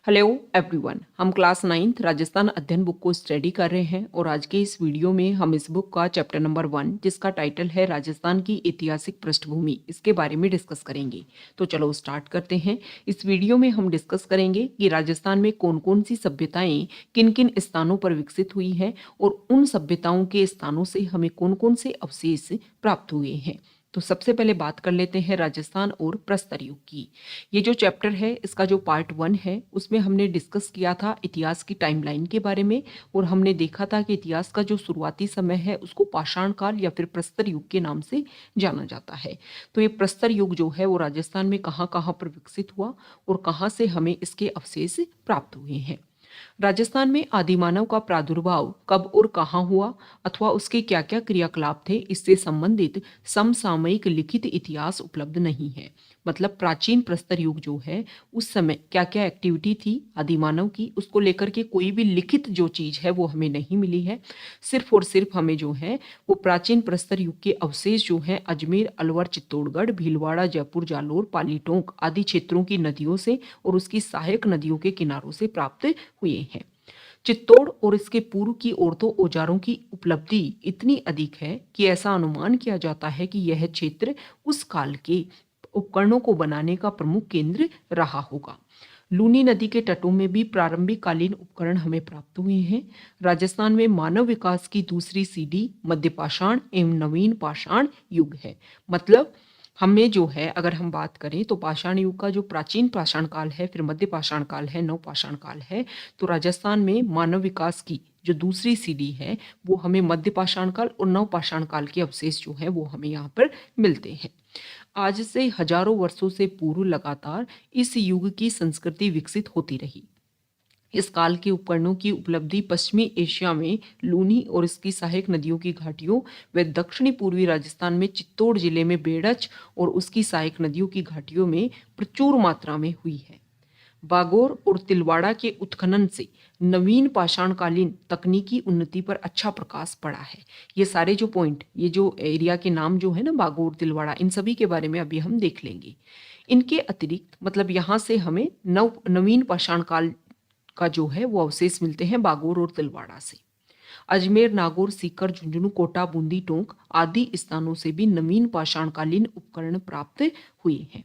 Hello everyone. हम class 9th Rajasthan अध्ययन book को स्टडी कर रहे हैं और आज के इस वीडियो में हम इस बुक का चैप्टर नंबर 1 जिसका टाइटल है राजस्थान की ऐतिहासिक पृष्ठभूमि, इसके बारे में डिस्कस करेंगे। तो चलो स्टार्ट करते हैं। इस वीडियो में हम डिस्कस करेंगे कि राजस्थान में कौन कौन सी सभ्यताएं किन किन स्थानों पर विकसित हुई हैं और उन सभ्यताओं के स्थानों से हमें कौन कौन से अवशेष प्राप्त हुए हैं। तो सबसे पहले बात कर लेते हैं राजस्थान और प्रस्तर युग की। ये जो चैप्टर है इसका जो पार्ट 1 है उसमें हमने डिस्कस किया था इतिहास की टाइमलाइन के बारे में और हमने देखा था कि इतिहास का जो शुरुआती समय है उसको पाषाण काल या फिर प्रस्तर युग के नाम से जाना जाता है। तो ये प्रस्तर युग जो है वो राजस्थान में कहाँ कहाँ पर विकसित हुआ और कहाँ से हमें इसके अवशेष प्राप्त हुए हैं। राजस्थान में आदिमानव का प्रादुर्भाव कब और कहाँ हुआ अथवा उसके क्या क्या क्रियाकलाप थे, इससे संबंधित समसामयिक लिखित इतिहास उपलब्ध नहीं है। मतलब प्राचीन प्रस्तर युग जो है उस समय क्या क्या एक्टिविटी थी आदिमानव की, उसको लेकर के कोई भी लिखित जो चीज है वो हमें नहीं मिली है। सिर्फ और सिर्फ हमें जो है वो प्राचीन प्रस्तर युग के अवशेष जो हैं अजमेर, अलवर, चित्तौड़गढ़, भीलवाड़ा, जयपुर, जालोर, पाली, टोंक आदि क्षेत्रों की नदियों से और उसकी सहायक नदियों के किनारों से प्राप्त हुए हैं। चित्तौड़ और इसके पूर्व की ओर तो औजारों की उपलब्धि इतनी अधिक है कि ऐसा अनुमान किया जाता है कि यह क्षेत्र उस काल के उपकरणों को बनाने का प्रमुख केंद्र रहा होगा। लूनी नदी के तटों में भी प्रारंभिक कालीन उपकरण हमें प्राप्त हुए हैं। राजस्थान में मानव विकास की दूसरी सीढ़ी मध्य पाषाण एवं नवीन पाषाण युग है। मतलब हमें जो है अगर हम बात करें तो पाषाण युग का जो प्राचीन पाषाण काल है, फिर मध्य पाषाण काल है, नव पाषाण काल है। तो राजस्थान में मानव विकास की जो दूसरी सीढ़ी है वो हमें मध्य पाषाण काल और नव पाषाण काल के अवशेष जो है वो हमें यहाँ पर मिलते हैं। आज से हजारों वर्षों से पूर्व लगातार इस युग की संस्कृति विकसित होती रही। इस काल के उपकरणों की उपलब्धि पश्चिमी एशिया में लूनी और इसकी सहायक नदियों की घाटियों व दक्षिणी पूर्वी राजस्थान में चित्तौड़ जिले में बेड़च और उसकी सहायक नदियों की घाटियों में प्रचुर मात्रा में हुई है। बागोर और तिलवाड़ा के उत्खनन से नवीन पाषाणकालीन तकनीकी उन्नति पर अच्छा प्रकाश पड़ा है। ये सारे जो पॉइंट, ये जो एरिया के नाम जो है ना, बागोर, तिलवाड़ा, इन सभी के बारे में अभी हम देख लेंगे। इनके अतिरिक्त मतलब यहाँ से हमें नवीन पाषाण काल का जो है वो अवशेष मिलते हैं बागोर और तिलवाड़ा से। अजमेर, नागौर, सीकर, झुंझुनू, कोटा, बूंदी, टोंक आदि स्थानों से भी नवीन पाषाणकालीन उपकरण प्राप्त हुए हैं।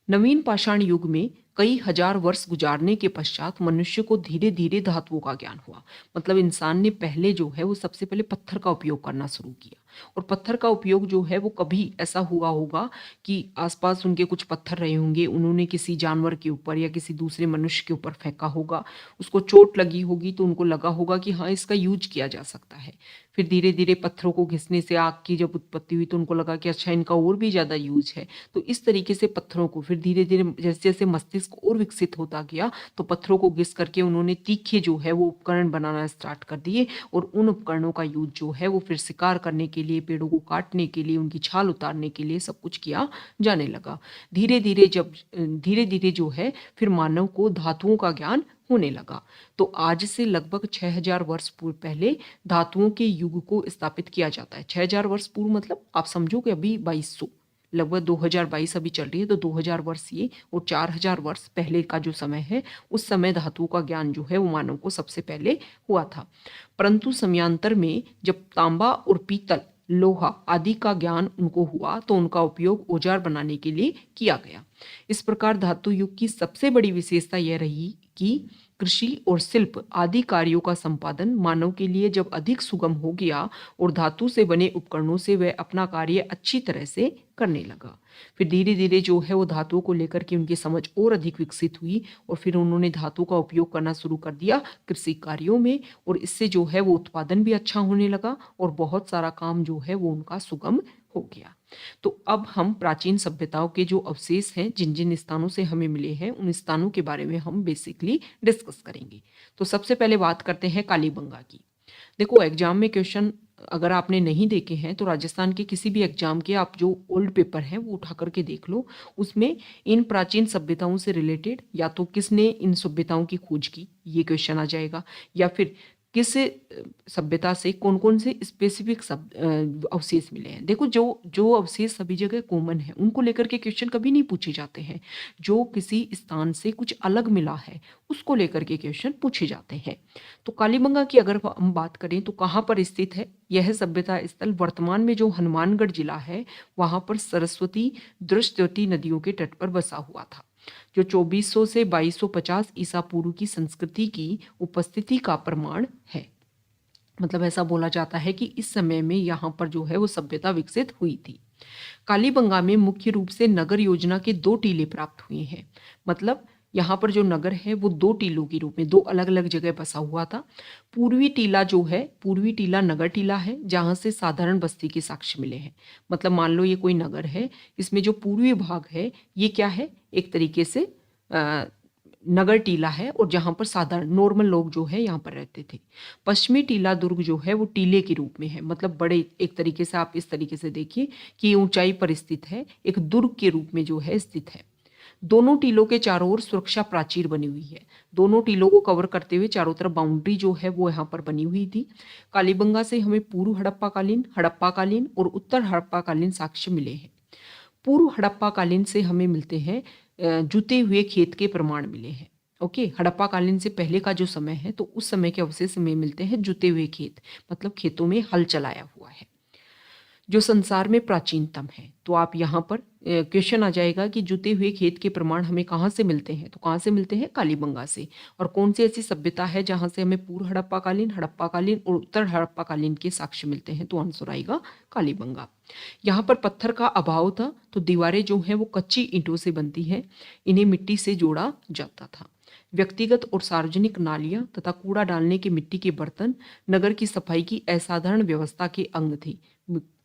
नवीन पाषाण युग में कई हजार वर्ष गुजारने के पश्चात मनुष्य को धीरे धीरे धातुओं का ज्ञान हुआ। मतलब इंसान ने पहले जो है वो सबसे पहले पत्थर का उपयोग करना शुरू किया और पत्थर का उपयोग जो है वो कभी ऐसा हुआ होगा कि आसपास उनके कुछ पत्थर रहे होंगे, उन्होंने किसी जानवर के ऊपर या किसी दूसरे मनुष्य के ऊपर फेंका होगा, उसको चोट लगी होगी तो उनको लगा होगा कि हाँ इसका यूज किया जा सकता है। फिर धीरे धीरे पत्थरों को घिसने से आग की जब उत्पत्ति हुई तो उनको लगा कि अच्छा इनका और भी ज़्यादा यूज है। तो इस तरीके से पत्थरों को फिर धीरे धीरे जैसे जैसे मस्तिष्क और विकसित होता गया तो पत्थरों को घिस करके उन्होंने तीखे जो है वो उपकरण बनाना स्टार्ट कर दिए और उन उपकरणों का यूज जो है वो फिर शिकार करने के लिए, पेड़ों को काटने के लिए, उनकी छाल उतारने के लिए सब कुछ किया जाने लगा। धीरे धीरे जो है फिर मानव को धातुओं का ज्ञान होने लगा। तो आज से लगभग 6000 वर्ष पूर्व पहले धातुओं के युग को स्थापित किया जाता है। 6000 वर्ष पूर्व मतलब आप समझो कि अभी 2200, लगभग 2022 अभी चल रही है तो 2000 वर्ष ये और 4000 वर्ष पहले का जो समय है उस समय धातुओं का ज्ञान जो है वो मानव को सबसे पहले हुआ था। परंतु समयांतर में जब तांबा और पीतल, लोहा आदि का ज्ञान उनको हुआ तो उनका उपयोग औजार बनाने के लिए किया गया। इस प्रकार धातु युग की सबसे बड़ी विशेषता यह रही कि कृषि और शिल्प आदि कार्यों का संपादन मानव के लिए जब अधिक सुगम हो गया और धातु से बने उपकरणों से वह अपना कार्य अच्छी तरह से करने लगा। फिर धीरे धीरे जो है वो धातुओं को लेकर के उनकी समझ और अधिक विकसित हुई और फिर उन्होंने धातु का उपयोग करना शुरू कर दिया कृषि कार्यों में और इससे जो है वो उत्पादन भी अच्छा होने लगा और बहुत सारा काम जो है वो उनका सुगम हो गया। तो अब हम प्राचीन सभ्यताओं के जो अवशेष हैं जिन जिन स्थानों से हमें मिले हैं उन स्थानों के बारे में हम बेसिकली डिस्कस करेंगे। तो सबसे पहले बात करते हैं कालीबंगा की। देखो एग्जाम में क्वेश्चन अगर आपने नहीं देखे हैं तो राजस्थान के किसी भी एग्जाम के आप जो ओल्ड पेपर है वो उठा करके देख लो, उसमें इन प्राचीन सभ्यताओं से रिलेटेड या तो किसने इन सभ्यताओं की खोज की ये क्वेश्चन आ जाएगा या फिर किस सभ्यता से कौन कौन से स्पेसिफिक अवशेष मिले हैं। देखो, जो जो अवशेष सभी जगह कॉमन है उनको लेकर के क्वेश्चन कभी नहीं पूछे जाते हैं। जो किसी स्थान से कुछ अलग मिला है उसको लेकर के क्वेश्चन पूछे जाते हैं। तो कालीबंगा की अगर हम बात करें तो कहाँ पर स्थित है यह सभ्यता स्थल? वर्तमान में जो हनुमानगढ़ जिला है वहां पर सरस्वती दृष्टवती नदियों के तट पर बसा हुआ था, जो 2400 से 2250 ईसा पूर्व की संस्कृति की उपस्थिति का प्रमाण है। मतलब ऐसा बोला जाता है कि इस समय में यहाँ पर जो है वो सभ्यता विकसित हुई थी। कालीबंगा में मुख्य रूप से नगर योजना के 2 टीले प्राप्त हुए हैं। मतलब यहाँ पर जो नगर है वो 2 टीलों के रूप में 2 अलग अलग जगह बसा हुआ था। पूर्वी टीला जो है, पूर्वी टीला नगर टीला है जहाँ से साधारण बस्ती के साक्ष्य मिले हैं। मतलब मान लो ये कोई नगर है, इसमें जो पूर्वी भाग है ये क्या है, एक तरीके से नगर टीला है और जहां पर साधारण नॉर्मल लोग जो है यहाँ पर रहते थे। पश्चिमी टीला दुर्ग जो है वो टीले के रूप में है। मतलब बड़े, एक तरीके से आप इस तरीके से देखिए कि ऊंचाई पर स्थित है, एक दुर्ग के रूप में जो है स्थित है। दोनों टीलों के चारों ओर सुरक्षा प्राचीर बनी हुई है। दोनों टीलों को कवर करते हुए चारों तरफ बाउंड्री जो है वो यहाँ पर बनी हुई थी। कालीबंगा से हमें पूर्व हड़प्पा कालीन और उत्तर हड़प्पा कालीन साक्ष्य मिले हैं। पूर्व हड़प्पा कालीन से हमें मिलते हैं जुते हुए खेत के प्रमाण मिले हैं। ओके, हड़प्पा कालीन से पहले का जो समय है तो उस समय के अवशेष हमें मिलते हैं जुते हुए खेत, मतलब खेतों में हल चलाया हुआ है, जो संसार में प्राचीनतम है। तो आप यहाँ पर क्वेश्चन आ जाएगा कि जुते हुए खेत के प्रमाण हमें कहाँ से मिलते हैं, तो कहाँ से मिलते हैं? कालीबंगा से। और कौन सी ऐसी सभ्यता है जहाँ से हमें पूर्व हड़प्पा कालीन और उत्तर हड़प्पा कालीन के साक्ष्य मिलते हैं? तो आंसर आएगा कालीबंगा। यहाँ पर पत्थर का अभाव था तो दीवारें जो हैं वो कच्ची ईंटों से बनती हैं, इन्हें मिट्टी से जोड़ा जाता था। व्यक्तिगत और सार्वजनिक नालियां तथा कूड़ा डालने के मिट्टी के बर्तन नगर की सफाई की असाधारण व्यवस्था के अंग थे।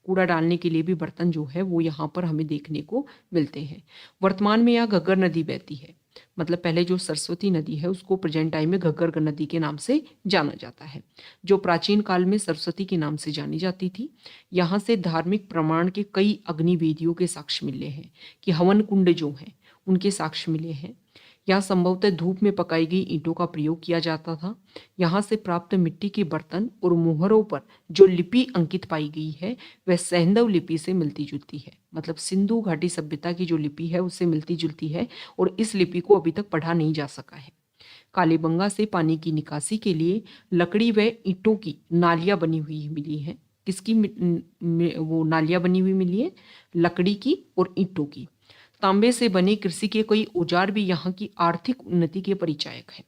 कूड़ा डालने के लिए भी बर्तन जो है वो यहाँ पर हमें देखने को मिलते हैं। वर्तमान में यहाँ घग्गर नदी बहती है। मतलब पहले जो सरस्वती नदी है उसको प्रेजेंट टाइम में घग्गर नदी के नाम से जाना जाता है, जो प्राचीन काल में सरस्वती के नाम से जानी जाती थी। यहाँ से धार्मिक प्रमाण के कई अग्निवेदियों के साक्ष्य मिले हैं कि हवन कुंड जो हैं उनके साक्ष्य मिले हैं। यहाँ संभवतः धूप में पकाई गई ईंटों का प्रयोग किया जाता था। यहाँ से प्राप्त मिट्टी के बर्तन और मोहरों पर जो लिपि अंकित पाई गई है वह सैंधव लिपि से मिलती जुलती है। मतलब सिंधु घाटी सभ्यता की जो लिपि है उससे मिलती जुलती है और इस लिपि को अभी तक पढ़ा नहीं जा सका है। कालीबंगा से पानी की निकासी के लिए लकड़ी व ईंटों की नालियां बनी हुई मिली है। किसकी वो नालियां बनी हुई मिली है? लकड़ी की और ईंटों की। तांबे से बने कृषि के कई औजार भी यहाँ की आर्थिक उन्नति के परिचायक हैं।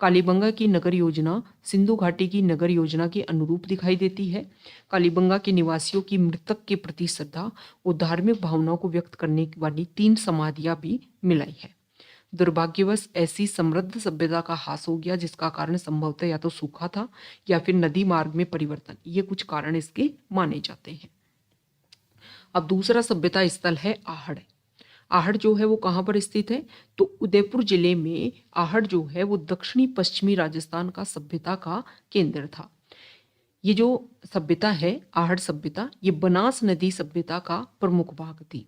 कालीबंगा की नगर योजना सिंधु घाटी की नगर योजना के अनुरूप दिखाई देती है। कालीबंगा के निवासियों की मृतक के प्रति श्रद्धा और धार्मिक भावनाओं को व्यक्त करने वाली 3 समाधियां भी मिलाई है। दुर्भाग्यवश ऐसी समृद्ध सभ्यता का ह्रास हो गया जिसका कारण संभवतः या तो सूखा था या फिर नदी मार्ग में परिवर्तन, ये कुछ कारण इसके माने जाते हैं। अब दूसरा सभ्यता स्थल है आहड़। आहड़ जो है वो कहाँ पर स्थित है? तो उदयपुर जिले में आहड़ जो है वो दक्षिणी पश्चिमी राजस्थान का सभ्यता का केंद्र था। ये जो सभ्यता है आहड़ सभ्यता, ये बनास नदी सभ्यता का प्रमुख भाग थी।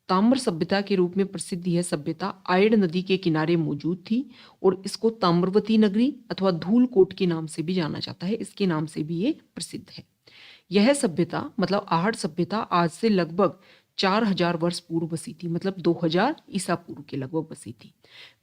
ताम्र सभ्यता के रूप में प्रसिद्ध यह सभ्यता आयड़ नदी के किनारे मौजूद थी और इसको ताम्रवती नगरी अथवा धूलकोट के नाम से भी जाना जाता है। इसके नाम से भी ये प्रसिद्ध है। यह सभ्यता मतलब आहड़ सभ्यता आज से लगभग 4000 वर्ष पूर्व बसी थी। मतलब 2000 ईसा पूर्व के लगभग बसी थी।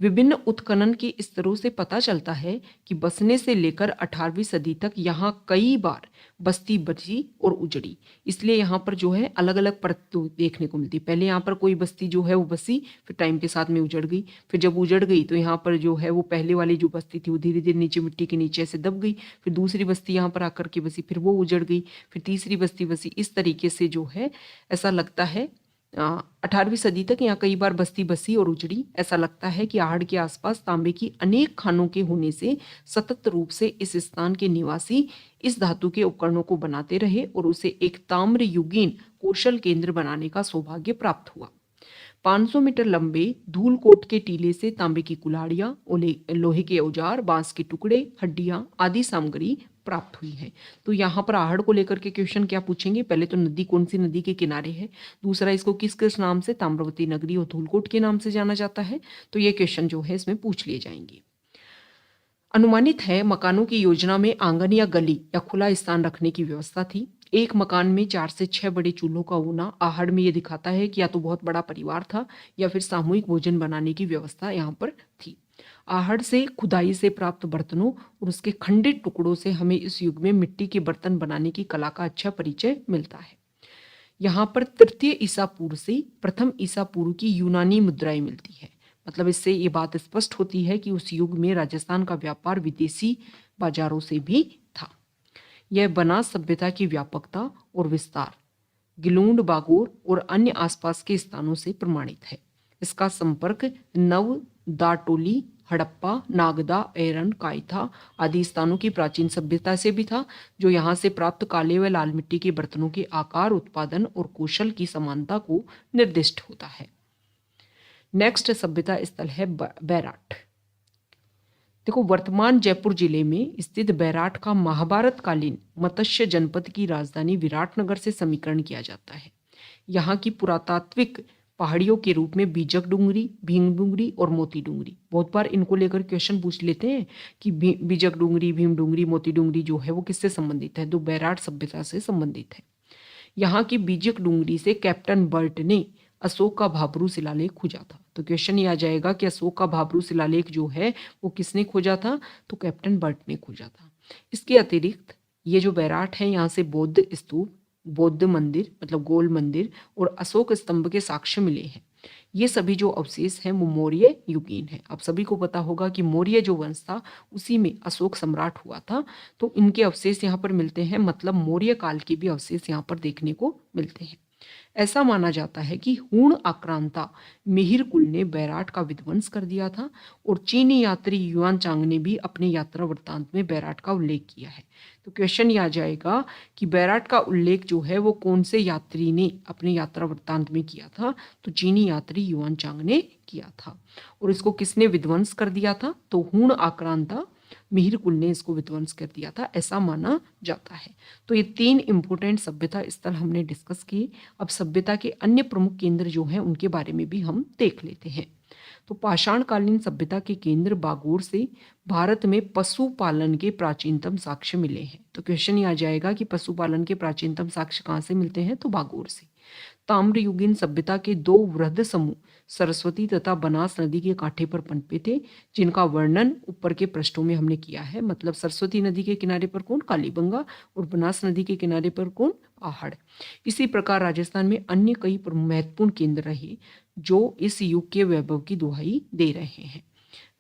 विभिन्न उत्खनन के स्तरों से पता चलता है कि बसने से लेकर 18वीं सदी तक यहाँ कई बार बस्ती बची और उजड़ी। इसलिए यहाँ पर जो है अलग अलग परत देखने को मिलती। पहले यहाँ पर कोई बस्ती जो है वो बसी, फिर टाइम के साथ में उजड़ गई। फिर जब उजड़ गई तो यहाँ पर जो है वो पहले वाली जो बस्ती थी वो धीरे धीरे नीचे मिट्टी के नीचे से दब गई। फिर दूसरी बस्ती यहाँ पर आकर के बसी, फिर वो उजड़ गई, फिर तीसरी बस्ती बसी। इस तरीके से जो है ऐसा लगता है 18वीं सदी तक यहाँ कई बार बस्ती बसी और उजड़ी। ऐसा लगता है कि आहड़ के आसपास तांबे की अनेक खानों के होने से सतत रूप से इस स्थान के निवासी इस धातु के उपकरणों को बनाते रहे और उसे एक ताम्र युगीन कौशल केंद्र बनाने का सौभाग्य प्राप्त हुआ। 500 मीटर लंबे धूलकोट के टीले से तांबे की कुल्हाड़ियां, लोहे के औजार, बांस के टुकड़े, हड्डियां आदि सामग्री प्राप्त हुई है। तो यहाँ पर आहड़ को लेकर के क्वेश्चन क्या पूछेंगे? पहले तो नदी कौन सी नदी के किनारे है, दूसरा इसको किस किस नाम से ताम्रवती नगरी और धूलकोट के नाम से जाना जाता है। तो ये क्वेश्चन जो है इसमें पूछ लिए जाएंगे। अनुमानित है मकानों की योजना में आंगन या गली या खुला स्थान रखने की व्यवस्था थी। एक मकान में 4 से 6 बड़े चूल्हों का होना आहड़ में ये दिखाता है कि या तो बहुत बड़ा परिवार था या फिर सामूहिक भोजन बनाने की व्यवस्था यहाँ पर थी। आहड़ से खुदाई से प्राप्त बर्तनों और उसके खंडित टुकड़ों से हमें इस युग में मिट्टी के बर्तन बनाने की कला का अच्छा परिचय मिलता है। यहाँ पर तृतीय ईसा पूर्व से प्रथम ईसा पूर्व की यूनानी मुद्राएं मिलती है। मतलब इससे ये बात स्पष्ट होती है कि उस युग में राजस्थान का व्यापार विदेशी बाजारों से भी था। यह बनास सभ्यता की व्यापकता और विस्तार गिलूंड बागोर और अन्य आसपास के स्थानों से प्रमाणित है। इसका संपर्क नव दाटोली हड़प्पा नागदा एरन कायथा आदि स्थानों की प्राचीन सभ्यता से भी था, जो यहाँ से प्राप्त काले व लाल मिट्टी के बर्तनों के आकार उत्पादन और कौशल की समानता को निर्दिष्ट होता है। नेक्स्ट सभ्यता स्थल है बैराट। देखो, वर्तमान जयपुर जिले में स्थित बैराट का महाभारत कालीन मत्स्य जनपद की राजधानी विराटनगर से समीकरण किया जाता है। यहाँ की पुरातात्विक पहाड़ियों के रूप में बीजक डूंगरी, भीम डूंगरी और मोती डूंगरी, बहुत बार इनको लेकर क्वेश्चन पूछ लेते हैं कि बीजक डूंगरी, भीम डूंगरी, मोती डूंगरी जो है वो किससे संबंधित है, तो बैराट सभ्यता से संबंधित है। यहाँ की बीजक डूंगरी से कैप्टन बर्ट ने अशोक का भाबरू शिलालेख खोजा था। तो क्वेश्चन ये आ जाएगा कि अशोक का भाबरू शिलालेख जो है वो किसने खोजा था, तो कैप्टन बर्ट ने खोजा था। इसके अतिरिक्त ये जो बैराट है, यहाँ से बौद्ध स्तूप, बौद्ध मंदिर मतलब गोल मंदिर और अशोक स्तंभ के साक्ष्य मिले हैं। ये सभी जो अवशेष हैं वो मौर्य युगीन है। अब सभी को पता होगा कि मौर्य जो वंश था उसी में अशोक सम्राट हुआ था, तो इनके अवशेष यहाँ पर मिलते हैं, मतलब मौर्य काल के भी अवशेष यहाँ पर देखने को मिलते हैं। ऐसा माना जाता है कि हूण आक्रांता मिहिर कुल ने बैराट का विध्वंस कर दिया था और चीनी यात्री युआन चांग ने भी अपने यात्रा वृत्तांत में बैराट का उल्लेख किया है। तो क्वेश्चन ये आ जाएगा कि बैराट का उल्लेख जो है वो कौन से यात्री ने अपने यात्रा वृत्तांत में किया था, तो चीनी यात्री युआन चांग ने किया था। और इसको किसने विध्वंस कर दिया था, तो हूण आक्रांता मिहिर कुल ने इसको विध्वंस कर दिया था, ऐसा माना जाता है। तो ये 3 इंपोर्टेंट सभ्यता स्थल हमने डिस्कस किए। अब सभ्यता के अन्य प्रमुख केंद्र जो हैं उनके बारे में भी हम देख लेते हैं। तो पाषाणकालीन सभ्यता के केंद्र बागोर से भारत में पशुपालन के प्राचीनतम साक्ष्य मिले हैं। तो क्वेश्चन ये आ जाएगा कि पशुपालन के प्राचीनतम साक्ष्य कहाँ से मिलते हैं, तो बागोर से। ताम्रयुगीन सभ्यता के 2 वृहद समूह सरस्वती तथा बनास नदी के कांठे पर पनपे थे, जिनका वर्णन ऊपर के पृष्ठों में हमने किया है। मतलब सरस्वती नदी के किनारे पर कौन, कालीबंगा, और बनास नदी के किनारे पर कौन, आहड़। इसी प्रकार राजस्थान में अन्य कई महत्वपूर्ण केंद्र रहे जो इस युग के वैभव की दुहाई दे रहे हैं।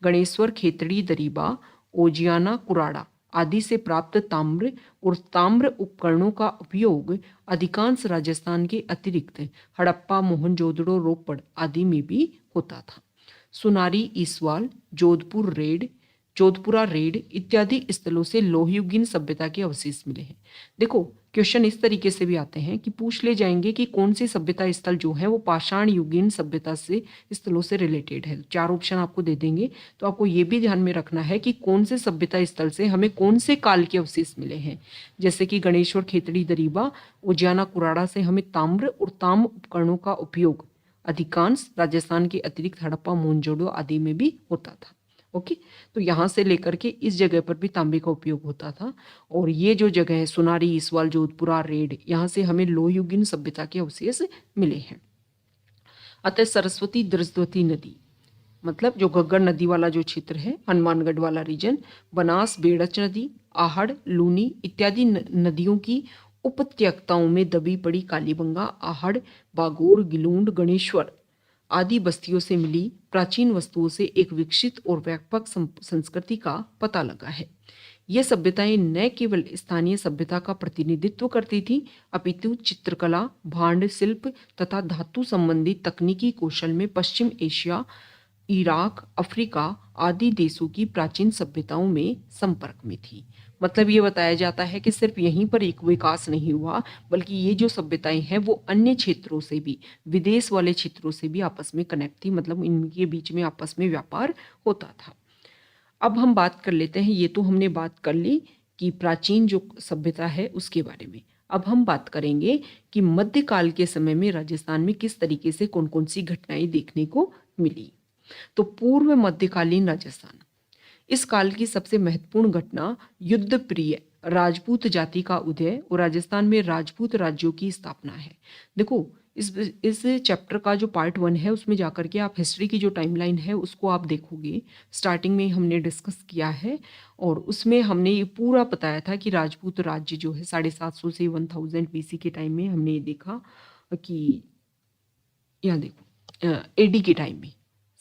गणेश्वर, खेतड़ी, दरीबा, ओजियाना, कुराड़ा आदि से प्राप्त ताम्र और ताम्र उपकरणों का उपयोग अधिकांश राजस्थान के अतिरिक्त हड़प्पा, मोहनजोदड़ो, रोपड़ आदि में भी होता था। सुनारी, ईसवाल, जोधपुरा रेड इत्यादि स्थलों से लोहयुगीन सभ्यता के अवशेष मिले हैं। देखो, क्वेश्चन इस तरीके से भी आते हैं कि पूछ ले जाएंगे कि कौन सी सभ्यता स्थल जो है वो पाषाण युगीन सभ्यता से स्थलों से रिलेटेड है। 4 ऑप्शन आपको दे देंगे, तो आपको ये भी ध्यान में रखना है कि कौन से सभ्यता स्थल से हमें कौन से काल के अवशेष मिले हैं। जैसे कि गणेश्वर, खेतड़ी, दरीबा, उजियाना, कुराड़ा से हमें ताम्र और ताम्र उपकरणों का उपयोग अधिकांश राजस्थान के अतिरिक्त हड़प्पा, मोहनजोदड़ो आदि में भी होता था। ओके, तो यहाँ से लेकर के इस जगह पर भी तांबे का उपयोग होता था। और ये जो जगह है सुनारी, ईसवाल, जोधपुरा, रेड, यहाँ से हमें लोहयुगीन सभ्यता के अवशेष मिले हैं। अतः सरस्वती दृष्टवती नदी, मतलब जो घग्गर नदी वाला जो क्षेत्र है, हनुमानगढ़ वाला रीजन, बनास, बेड़च नदी, आहड़, लूनी इत्यादि नदियों की उपत्यक्ताओं में दबी पड़ी कालीबंगा, आहड़, बागोर, गिलूंड, गणेश्वर आदि बस्तियों से मिली प्राचीन वस्तुओं से एक विकसित और व्यापक संस्कृति का पता लगा है। ये सभ्यताएं न केवल स्थानीय सभ्यता का प्रतिनिधित्व करती थी, अपितु चित्रकला, भांड शिल्प तथा धातु संबंधी तकनीकी कौशल में पश्चिम एशिया, इराक, अफ्रीका आदि देशों की प्राचीन सभ्यताओं में संपर्क में थी। मतलब ये बताया जाता है कि सिर्फ यहीं पर एक विकास नहीं हुआ, बल्कि ये जो सभ्यताएं हैं वो अन्य क्षेत्रों से भी, विदेश वाले क्षेत्रों से भी आपस में कनेक्ट थी। मतलब इनके बीच में आपस में व्यापार होता था। अब हम बात कर लेते हैं, ये तो हमने बात कर ली कि प्राचीन जो सभ्यता है उसके बारे में। अब हम बात करेंगे कि मध्यकाल के समय में राजस्थान में किस तरीके से कौन कौन सी घटनाएं देखने को मिली। तो पूर्व मध्यकालीन राजस्थान, इस काल की सबसे महत्वपूर्ण घटना युद्ध प्रिय राजपूत जाति का उदय और राजस्थान में राजपूत राज्यों की स्थापना है। देखो, इस चैप्टर का जो पार्ट 1 है उसमें जाकर के आप हिस्ट्री की जो टाइमलाइन है उसको आप देखोगे। स्टार्टिंग में हमने डिस्कस किया है और उसमें हमने ये पूरा बताया था कि राजपूत राज्य जो है 750 से 1000 बीसी के टाइम में हमने ये देखा कि यहाँ देखो एडी के टाइम में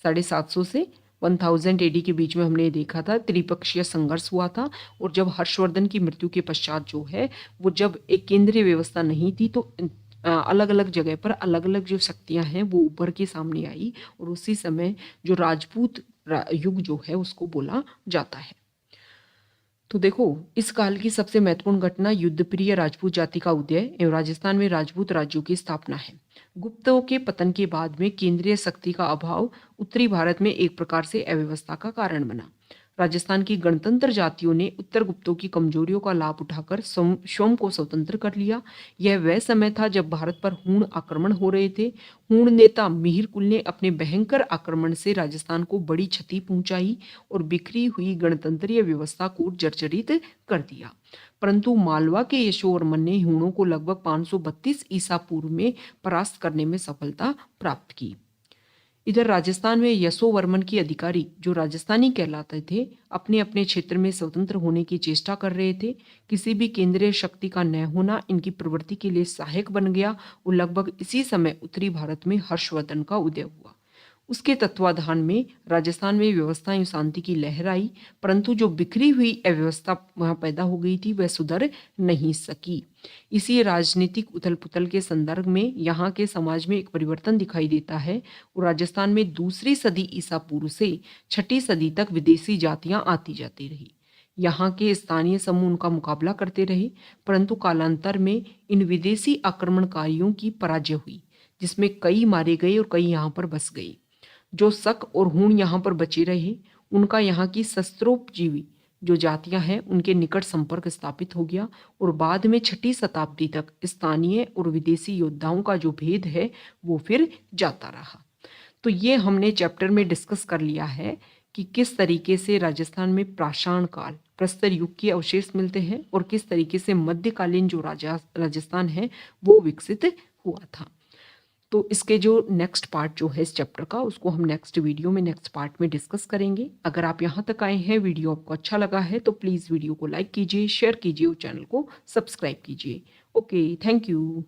750 से 1000 एडी के बीच में हमने ये देखा था त्रिपक्षीय संघर्ष हुआ था। और जब हर्षवर्धन की मृत्यु के पश्चात जो है वो जब एक केंद्रीय व्यवस्था नहीं थी तो अलग अलग जगह पर अलग अलग जो शक्तियां हैं वो उभर के सामने आई और उसी समय जो राजपूत युग जो है उसको बोला जाता है। तो देखो, इस काल की सबसे महत्वपूर्ण घटना युद्धप्रिय राजपूत जाति का उदय एवं राजस्थान में राजपूत राज्यों की स्थापना है। गुप्तों के पतन के बाद में केंद्रीय शक्ति का अभाव उत्तरी भारत में एक प्रकार से अव्यवस्था का कारण बना। राजस्थान की गणतंत्र जातियों ने उत्तर गुप्तों की कमजोरियों का लाभ उठाकर स्वयं को स्वतंत्र कर लिया। यह वह समय था जब भारत पर हूण आक्रमण हो रहे थे। हूण नेता मिहिर कुल ने अपने भयंकर आक्रमण से राजस्थान को बड़ी क्षति पहुंचाई और बिखरी हुई गणतंत्रीय व्यवस्था को जर्जरित कर दिया। परंतु मालवा के यशोवर्मन ने हूणों को लगभग 532 ईसा पूर्व में परास्त करने में सफलता प्राप्त की। इधर राजस्थान में यशोवर्मन के अधिकारी जो राजस्थानी कहलाते थे अपने अपने क्षेत्र में स्वतंत्र होने की चेष्टा कर रहे थे। किसी भी केंद्रीय शक्ति का न होना इनकी प्रवृत्ति के लिए सहायक बन गया और लगभग इसी समय उत्तरी भारत में हर्षवर्धन का उदय हुआ। उसके तत्वाधान में राजस्थान में व्यवस्था एवं शांति की लहर आई, परंतु जो बिखरी हुई अव्यवस्था वहां पैदा हो गई थी वह सुधर नहीं सकी। इसी राजनीतिक उथल पुथल के संदर्भ में यहाँ के समाज में एक परिवर्तन दिखाई देता है और राजस्थान में दूसरी सदी ईसा पूर्व से 6ठी सदी तक विदेशी जातियां आती जाती रही। यहाँ के स्थानीय समूह उनका मुकाबला करते रहे, परंतु कालांतर में इन विदेशी आक्रमणकारियों की पराजय हुई, जिसमें कई मारे गए और कई यहाँ पर बस गए। जो शक और हूण यहाँ पर बचे रहे उनका यहाँ की शस्त्रोपजीवी जो जातियां हैं उनके निकट संपर्क स्थापित हो गया और बाद में 6ठी शताब्दी तक स्थानीय और विदेशी योद्धाओं का जो भेद है वो फिर जाता रहा। तो ये हमने चैप्टर में डिस्कस कर लिया है कि किस तरीके से राजस्थान में पाषाण काल प्रस्तर युग के अवशेष मिलते हैं और किस तरीके से मध्यकालीन जो राजस्थान है वो विकसित हुआ था। तो इसके जो नेक्स्ट पार्ट जो है इस चैप्टर का उसको हम नेक्स्ट वीडियो में नेक्स्ट पार्ट में डिस्कस करेंगे। अगर आप यहाँ तक आए हैं, वीडियो आपको अच्छा लगा है तो प्लीज़ वीडियो को लाइक कीजिए, शेयर कीजिए और चैनल को सब्सक्राइब कीजिए। Okay, thank you.